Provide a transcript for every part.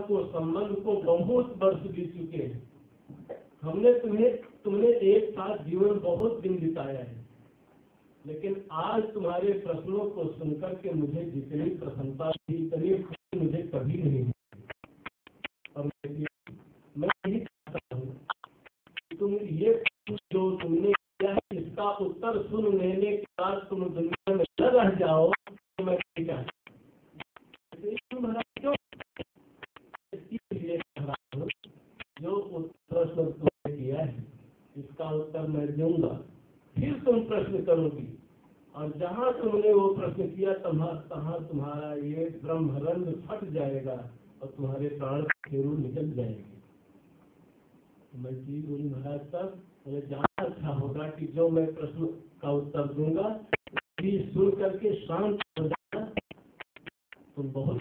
को संबंध को बहुत वर्ष बीत चुके हैं। तुमने एक साथ जीवन बहुत दिन बिताया है, लेकिन आज तुम्हारे प्रश्नों को सुनकर के मुझे जितनी प्रसन्नता थी इतनी खुशी मुझे कभी नहीं हुई। और मैं यही चाहता हूँ कि तुम ये जो तुमने किया है इसका उत्तर सुन लेने के बाद तुम दुनिया में न रह जाओ तो मैं नहीं चाहता। जो प्रश्न तुमने किया है इसका उत्तर मैं दूंगा, फिर तुम प्रश्न करोगी, और जहाँ तुमने वो प्रश्न किया तहाँ तुम्हारा ये ब्रह्मरंध्र फट जाएगा और तुम्हारे प्राण जरूर निकल जाएंगे। मैं जी बोली महाराज साहब, मुझे जानना अच्छा होगा कि जो मैं प्रश्न का उत्तर दूंगा भी सुन करके शांत हो जाना, तुम बहुत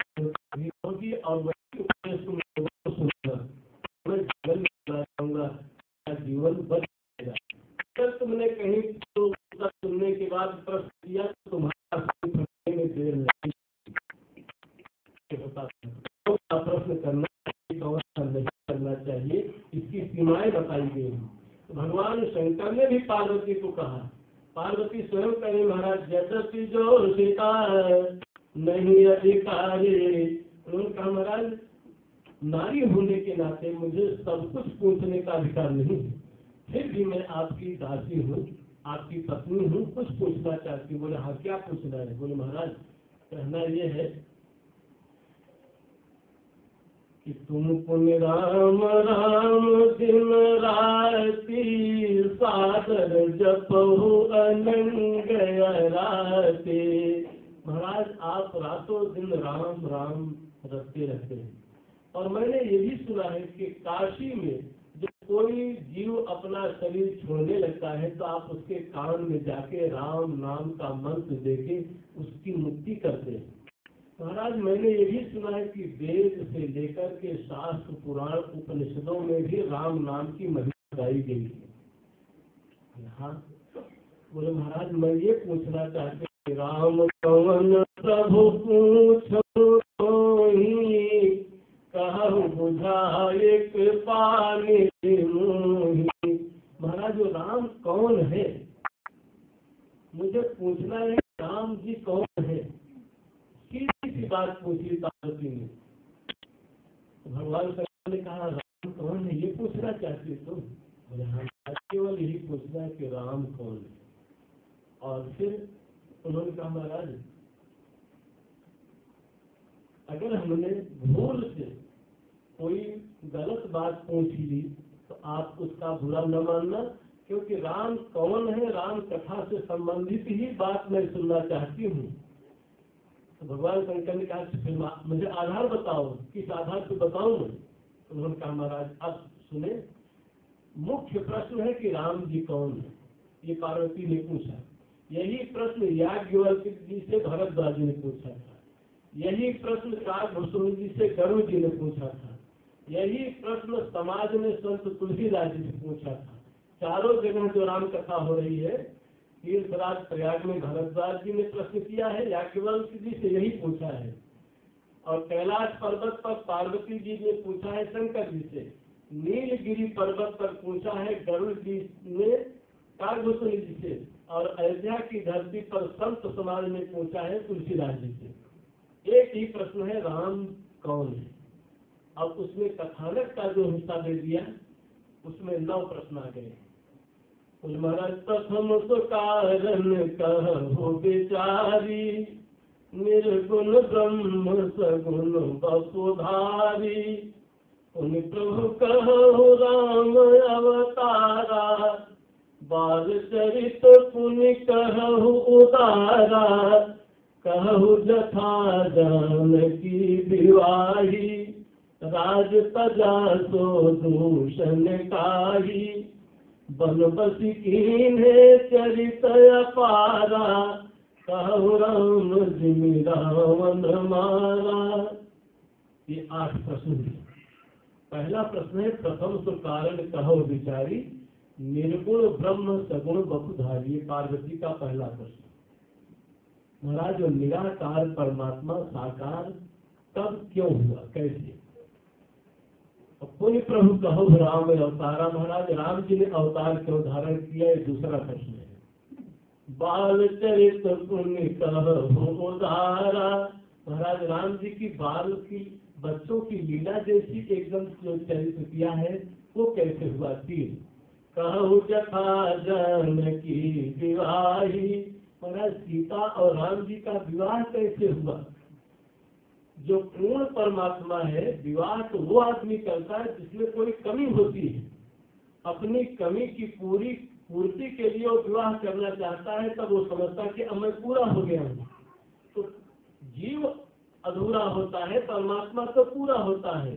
होगी और वही उपदेश तुम सुनना, मैं जीवन में जीवन बच जाएगा। अगर तुमने कहीं तो उत्तर सुनने के बाद प्रश्न किया तो तुम्हारा में देर नहीं होता। तो प्रश्न करना नहीं करना चाहिए, इसकी सीमाएं बताई गई हैं। तो भगवान शंकर ने भी पार्वती को कहा, पार्वती स्वयं कहे महाराज जैसे जो सीता नहीं अधिकारी। उन्होंने कहा महाराज नारी होने के नाते मुझे सब कुछ पूछने का अधिकार नहीं है, फिर भी मैं आपकी दासी हूँ, आपकी पत्नी हूँ, कुछ पूछना चाहती हूँ। बोले हाँ क्या पूछना है? बोले महाराज कहना ये है कि तुम पुण्य राम राम दिन राती सादर जपहु अनंग राते। महाराज आप रातों दिन राम राम रटते रहते हैं, और मैंने ये भी सुना है कि काशी में जब कोई जीव अपना शरीर छोड़ने लगता है तो आप उसके कान में जाके राम नाम का मंत्र देके उसकी मुक्ति करते हैं। महाराज मैंने ये भी सुना है कि वेद से लेकर के शास्त्र पुराण उपनिषदों में भी राम नाम की महिमा गाई गई है। हाँ बोले महाराज मैं ये पूछना चाहते कि राम कवन प्रभु पूछो कहु बुझा एक पानी मुहि। महाराज जो राम कौन है मुझे पूछना है, राम जी कौन है? सीधी बात पूछी पार्वती ने। भगवान शंकर ने कहा राम कौन है ये पूछना चाहती तुम? बोले हाँ केवल यही पूछना है कि राम कौन है। और फिर उन्होंने कहा महाराज अगर हमने भूल से कोई गलत बात पूछ ली तो आप उसका बुरा न मानना, क्योंकि राम कौन है राम कथा से संबंधित ही बात मैं सुनना चाहती हूँ। तो भगवान शंकर ने कहा मुझे आधार बताओ, किस आधार पे बताऊं मैं? तो उन्होंने कहा महाराज अब सुने, मुख्य प्रश्न है कि राम जी कौन है, ये पार्वती ने पूछा। यही प्रश्न याज्ञवल्क्य जी से भरद्वाज जी ने पूछा था, यही प्रश्न काकभूषण जी से गरुड़ जी ने पूछा था, यही प्रश्न समाज में संत तुलसीदास जी से पूछा था। चारों जगह जो राम कथा हो रही है, तीर्थराज प्रयाग में भरद्वाज जी ने प्रश्न किया है, याज्ञवल्क्य जी से यही पूछा है, और कैलाश पर्वत पर पार्वती जी ने पूछा है शंकर जी से, नीलगिरी पर्वत पर पूछा है गरुड़ जी ने काकभूषण जी से, और अयोध्या की धरती पर संत समाज ने पूछा है तुलसीदास जी से। एक ही प्रश्न है राम कौन है। अब उसमें कथानक का जो हिस्सा दे दिया उसमें 9 प्रश्न आ गए। महाराज प्रथम तो कारण कहो विचारी, निर्गुण ब्रह्म सगुण वसुधारी, उन प्रभु कहो राम अवतारा, बाल चरित पुनि कहु उदारा, कहु जथा जानकी विवाही, राज तजा सो दूषण काही, बन बसी कीन्हे चरित अपारा, कहु राम जिमि रावण मारा। ये 8 प्रश्न है। पहला प्रश्न है प्रथम तो कारण कहो विचारी, निर्गुण ब्रह्म सगुण वसुधारी। पार्वती का पहला प्रश्न। महाराज जो निराकार परमात्मा साकार तब क्यों हुआ, कैसे? कोई प्रभु कहो राम अवतारा। महाराज राम जी ने अवतार क्यों धारण किया, ये दूसरा प्रश्न है। बाल चरित पुण्य कहो उदारा। महाराज राम जी की बाल की बच्चों की लीला जैसी एकदम जो चरित्र किया है वो कैसे हुआ। तीन कहु जथा जानकी विवाही। महाराज सीता और राम जी का विवाह कैसे हुआ। जो पूर्ण परमात्मा है, विवाह तो वो आदमी करता है जिसमें कोई कमी होती है। अपनी कमी की पूर्ति के लिए वो विवाह करना चाहता है, तब वो समझता है कि अब मैं पूरा हो गया हूँ। तो जीव अधूरा होता है, परमात्मा तो पूरा होता है,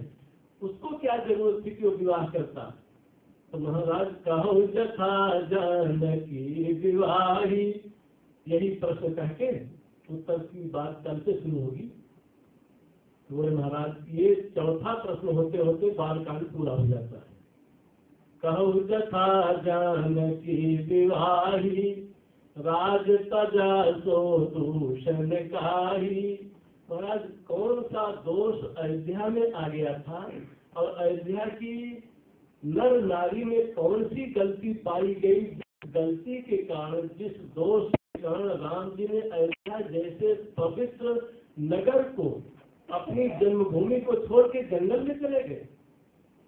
उसको क्या जरूरत थी कि वो विवाह करता। तो महाराज कहु जथा जानकी विवाही, यही प्रश्न कह के उत्तर की बात कल से शुरू होगी। तो महाराज ये चौथा प्रश्न होते होते बालकांड पूरा हो जाता है। कहु जथा जानकी विवाही, राज तजा सो दूषण काही। महाराज कौन सा दोष अयोध्या में आ गया था और अयोध्या की नर नारी में कौन सी गलती पाई गई। गलती के कारण, जिस दोष के कारण राम जी ने अयोध्या जैसे पवित्र नगर को, अपनी जन्मभूमि को छोड़ के जंगल में चले गए।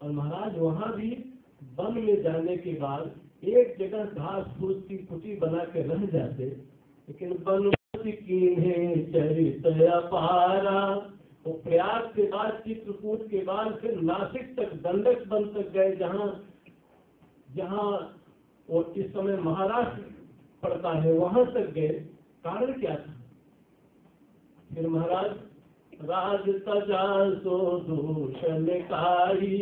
और महाराज वहाँ भी वन में जाने के बाद एक जगह घास फूस की कुटी बना के रह जाते, लेकिन बनवासी कीन्हे चरित अपारा। वो प्रयाग के बाद, चित्रकूट के बाद फिर नासिक तक, दंडक वन तक गए, जहाँ वो इस समय महाराष्ट्र पड़ता है, वहां तक गए। कारण क्या था। फिर महाराज राज तजा सो दूषण काही,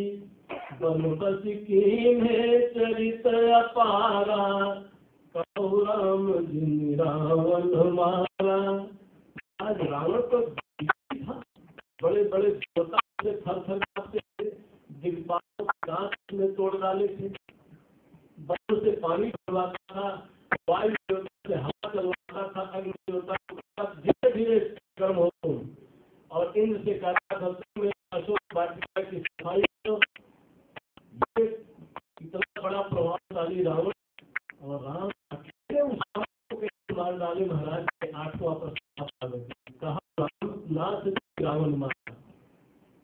बनवासी कीन्हे चरित अपारा। कहु राम जिन रावण मारा। आज रावण तो बड़े बड़े देवता से थर थर कांपते थे, दिग्पालों के दांत में तोड़ डाले थे, बल से पानी भरवाता था, वायु देवता से हवा चलवाता था, अग्नि देवता धीरे धीरे गर्म होता हूँ। और इंद्र से कहता था मैं अशोक वाटिका की सफाई करो। इतना बड़ा प्रभावशाली रावण, और राम अकेले उस को कैसे मार डाले। महाराज के आठवां प्रश्न कहा नाथ रावण मारा।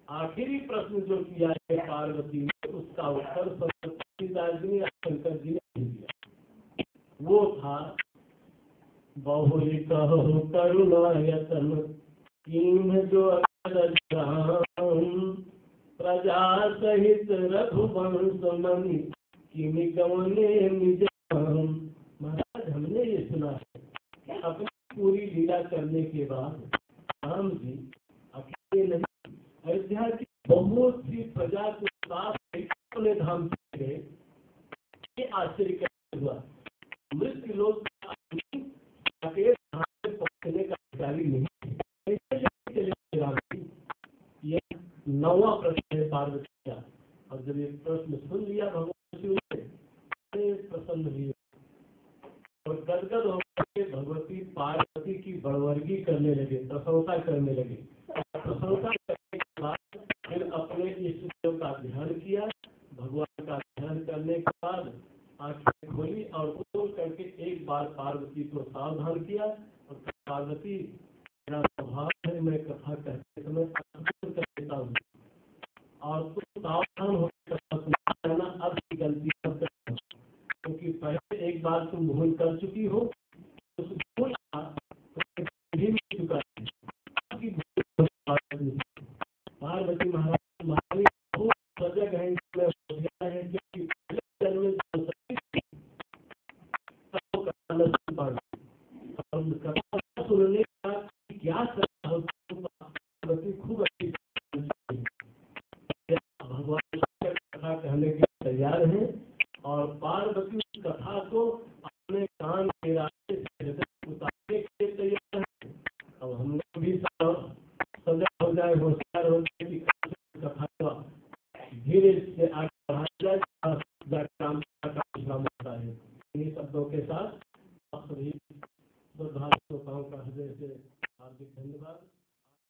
आखिरी प्रश्न जो किया है पार्वती ने, उसका उत्तर सतीदास जी ने, शंकर जी ने दिया। वो था बहुरी कहो करुणायतन कीन्ह जो प्रजा सहित रघुवंश मणि किमि गवने निज। महाराज हमने ये सुना है, अपनी पूरी लीला करने के बाद राम जी अकेले नहीं, अयोध्या की बहुत सी प्रजा को साथ अपने धाम से गए। ये आश्चर्य कैसे हुआ। मृत्यु लोग अकेले धाम में पहुंचने का अधिकारी नहीं है। ये 9वां प्रश्न है पार्वती का। और जब ये प्रश्न सुन लिया भगवान शिव ने, प्रसन्न हुए और गदगद होकर भगवती पार्वती की बड़वर्गी करने लगे, प्रशंसा करने लगे। प्रशंसा करने के बाद फिर अपने इष्ट देव का ध्यान किया। भगवान का ध्यान करने के बाद आंखें खोली और खोल करके एक बार पार्वती को सावधान किया। और पार्वती, मेरा स्वभाव है, मैं कथा कहते समय कर देता हूँ, और तुम सावधान होकर करना, अब की गलती मत करना, क्योंकि पहले एक बार तुम भूल कर चुकी हो। उस भूल का भी मिल चुका है। पार्वती महाराज महारानी बहुत सजग है, इसमें हो गया है, क्योंकि पहले जन्म में जो सती थी, सबको कथा न सुन पाई। और कथा सुनने का क्या सजा हो, पार्वती खूब अच्छी भगवान कथा कहने के तैयार हैं। और पार्वती उस कथा को अपने कान के रास्ते से उतारने के लिए तैयार है। अब हम लोग भी सजग हो जाए, हो